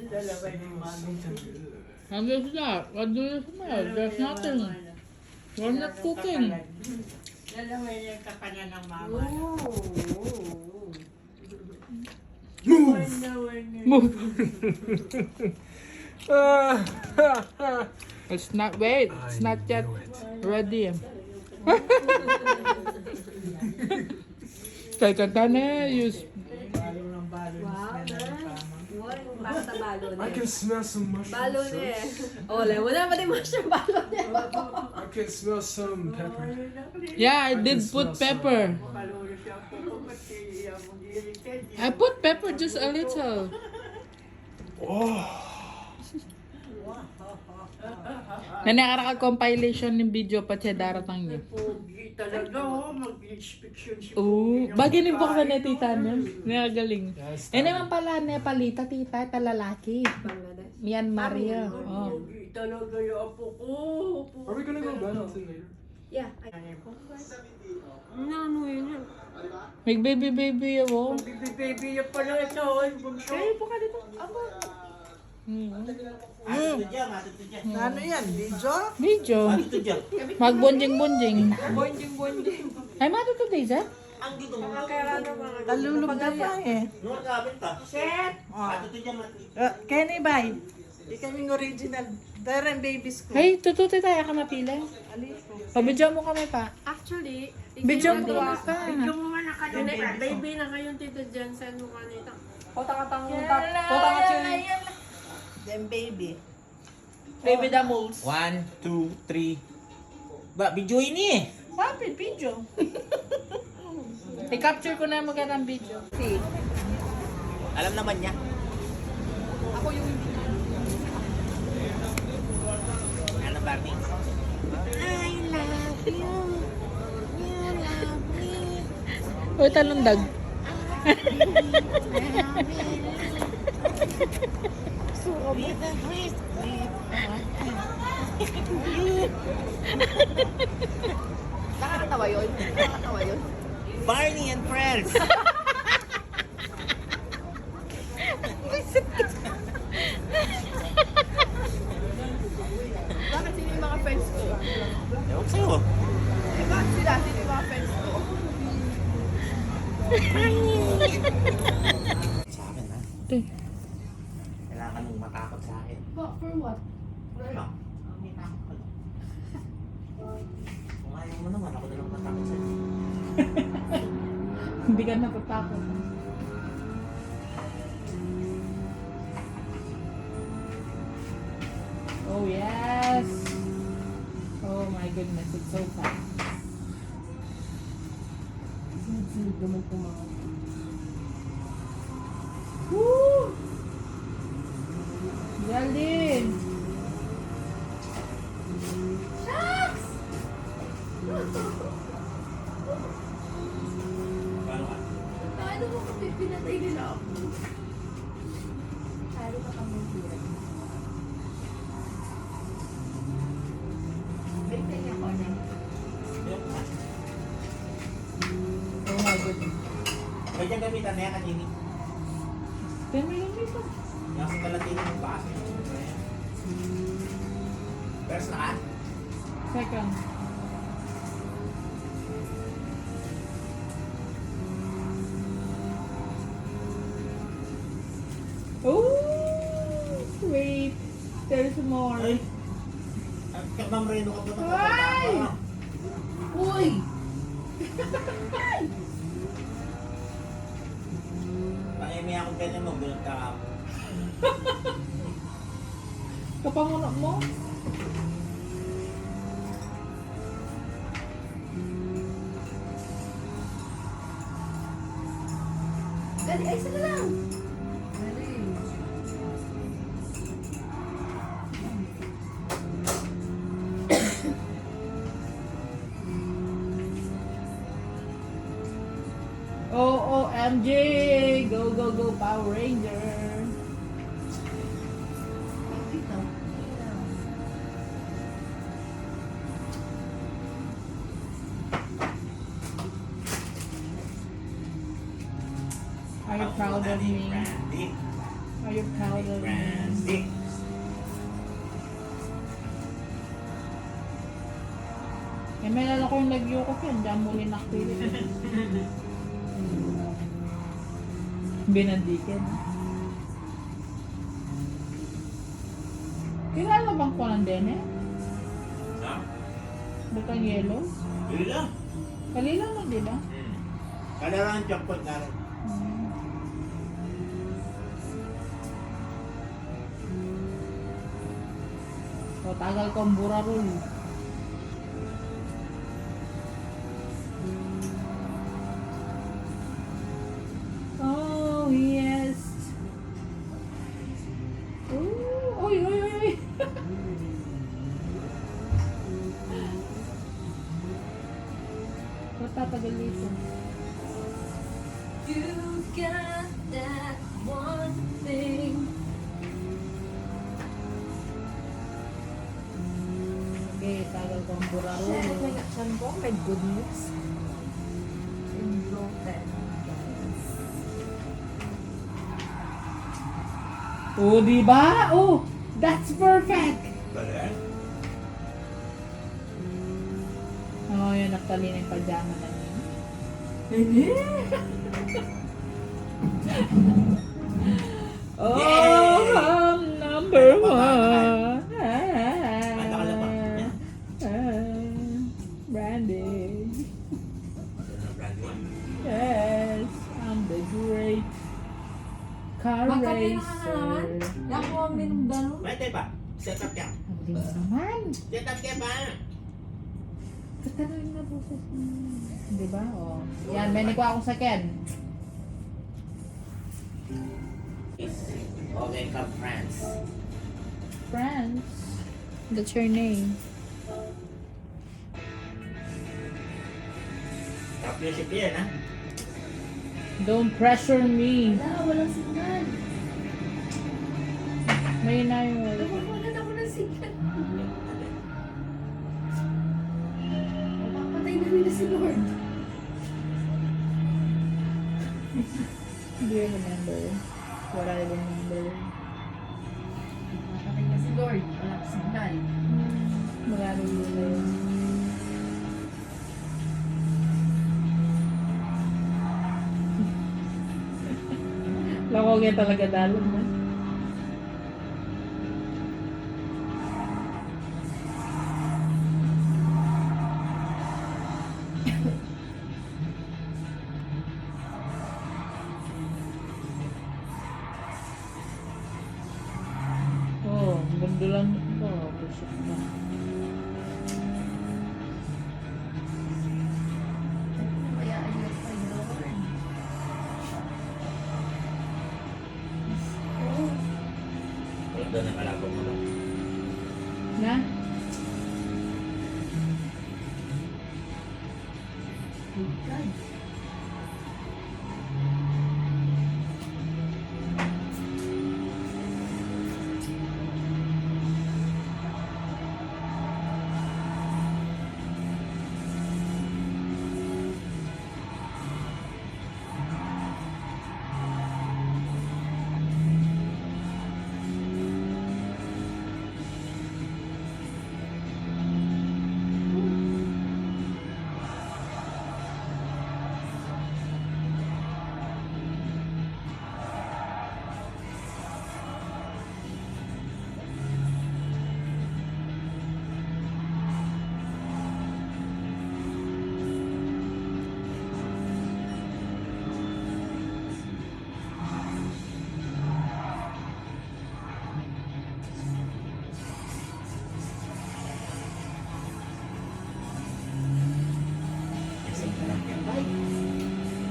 Dalawa yung mami. And there's that. What do you smell? There's nothing. We're not cooking. Dalawa yung kakanan ng mama. Move! Move. It's not, wait, it's not yet ready. Kaya kanta na, use. Balo ng balo. Wow, basta balon I can smell some mushrooms. balon Ole, wala pa din mushroom balon I can smell some pepper. Yeah, I did put pepper. I put pepper just a little. Oh, Nanakarakal compilation ng video pa siya daratang niya. Pogi talaga, mag-inspection si Oo, bagay ni Bok na tita niya. Nakagaling. Yes, Eh naman pala, Nepalita tita, talalaki. Bangladesh. Myanmar yan. Oh. Pogi talaga yung apo ko. are we gonna go badminton later? Yeah. Ano yun? May baby ako. Baby yung pala ito. Kaya po ka dito. Aba. Ano yan? Video? Video. Magbonjing-bonjing. Bonjing. Ay, matuto tayo, sir? Kaya ano mga Talulog na pa eh. Chef! Kenny, bye. Di kaming original. Darren babies ko. Ay, tututi tayo ka mapili. Pabidyo mo kami pa. Actually, Bidyo mo kami pa. Yung mga nakalunod. baby na ngayon Tito Jensen mo kanita. Then baby. Baby the moles. 1, 2, 3. Ba, video ini eh. Papi, video. I-capture ko na magandang video. Si. Alam naman niya. Ako yung hindi. Ano, Barney? Uy, talundag. Nakakatawa yun. Nakakatawa yun. Barney and friends. Bakit sino yung mga friends ko? Ewan ko sa'yo. Bakit sila? Sino yung mga friends ko? Sa akin ha. Ito. Kailangan mong matakot sa akin. For what? Wala lang. May takot ka lang. Kung ayaw mo naman, ako na lang matakot sa'yo. Hindi ka natatakot. Oh, yes. Oh my goodness, it's so fast. Sinid naman po mga. Woo! Geraldine! Shucks! Paano ka? Paano mo kung pinatay nila ako? Paano ka pang magtira? Bigtay niya ako na. Oh my goodness. Ba't yung gamitan na yan kanini? 10 million dito. Yung sa kalatini ng baas. First na ka? Second. Oh, wait. There's more. Ay! Kakmamreno ka pa. Ay! Uy! Pangimi akong ganyan mo, gulong ka ako. Kapangunak mo? Dali, ay isa na lang! OMG! Go, go, go, Power Ranger! Are you proud of me? Randy. Are you you're proud of me. Brandy. Eh, may lala ko yung nagyukot yan. Diyan muli nakwili. Binandikin. Kilala bang ko ng dene? Ha? Butang yellow? Yun lang. Kalila mo, di ba? Kalarangan chocolate na rin. O, tagal kong burarol. Oh, yes. Oh, oy, oy, oy, oy. Matatagal dito. You got that one thing. Okay, tagal kong burarol. Nag-action ko, my goodness. Bloated. Oh, di ba? Oh, that's perfect. Galing. Oh, yun, naktali na yung pajama na niya. Oh, Yay! I'm number Ano ba, one. Ano ka lang ba? Brandy. Ano na, Brandy one? Yes, I'm the great car Magkape na ka na naman? racer. Nakuha mo yung dalo? Pwede ba? Set up ka. Ang bilis naman. Set up ka ba? Katanawin na boses mo. Di ba? Oh. Yan, may nikuha akong sakyan. Okay, come France. France. That's your name. Top music yan, ha? Don't pressure me. Wala, walang signal. May na yung wala. Nawawalan ako ng signal. Mapapatay namin na si Lord. Do you remember? What I remember. Mapapatay na si Lord. Walang signal. Marami yun. Lako kaya talaga dalog na. Oh, mundo lang ito. Busok na. Kaya ayun kay Lord. Oh, Wala doon ang kalabang mo. Na? good God.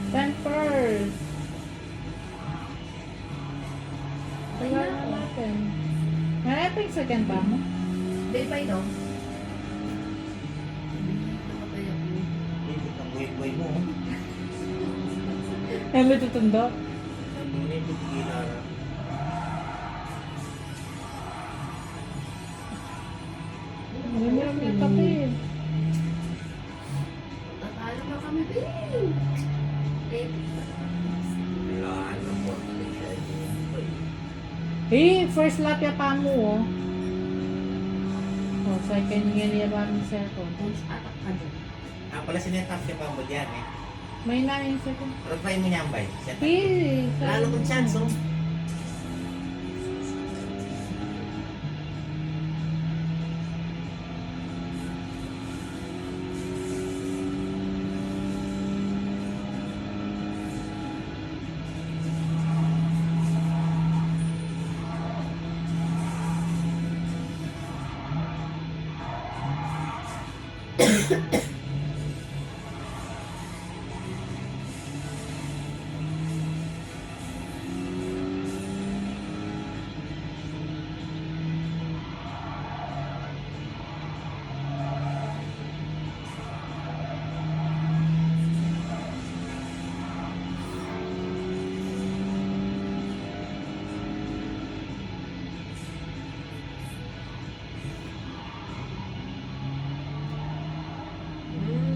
Stand first. Tingnan natin. Hanapin yung second ba mo? Day pa ito. Namatay ako. Ikot ang buhay-buhay mo. Eh, may tutundo. Hindi ko tigilala. Uminom yung kape. Tatalo na kami, babe. Eh, Kailangan ng motivation. First lap ya pa mo, oh. Oh, second nga niya ba ni second? Punch attack ka dyan. Pala sinetap siya pa mo diyan eh. May 9 second. Pero try mo niyan bay. Set up. Pili. Lalo kong chance oh.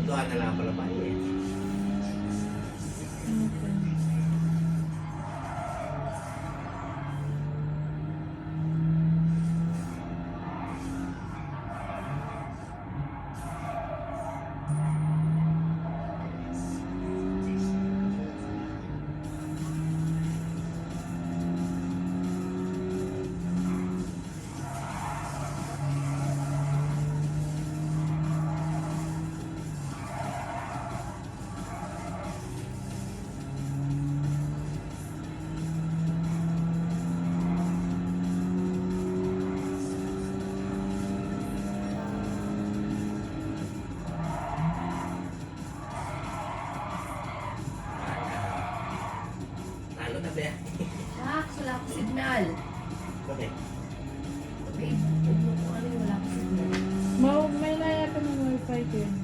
Doon na lang pala ba eh. Talo na ba? Shucks, wala akong signal. Bakit? Babe, huwag mo kung ano yung wala akong signal. May naya pa ng wifi ko yun.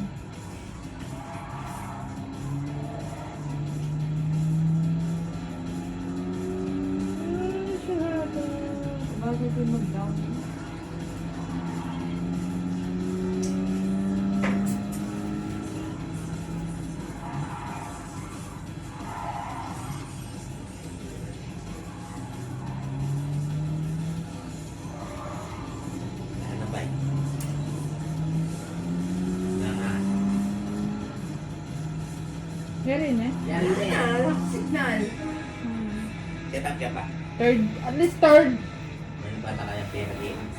Bago ko mag-down. Wala na bay. Wala na. Meron eh. Yan na yan. Signal. Set up siya pa. Third, at least third. Ano ba talaga pera games?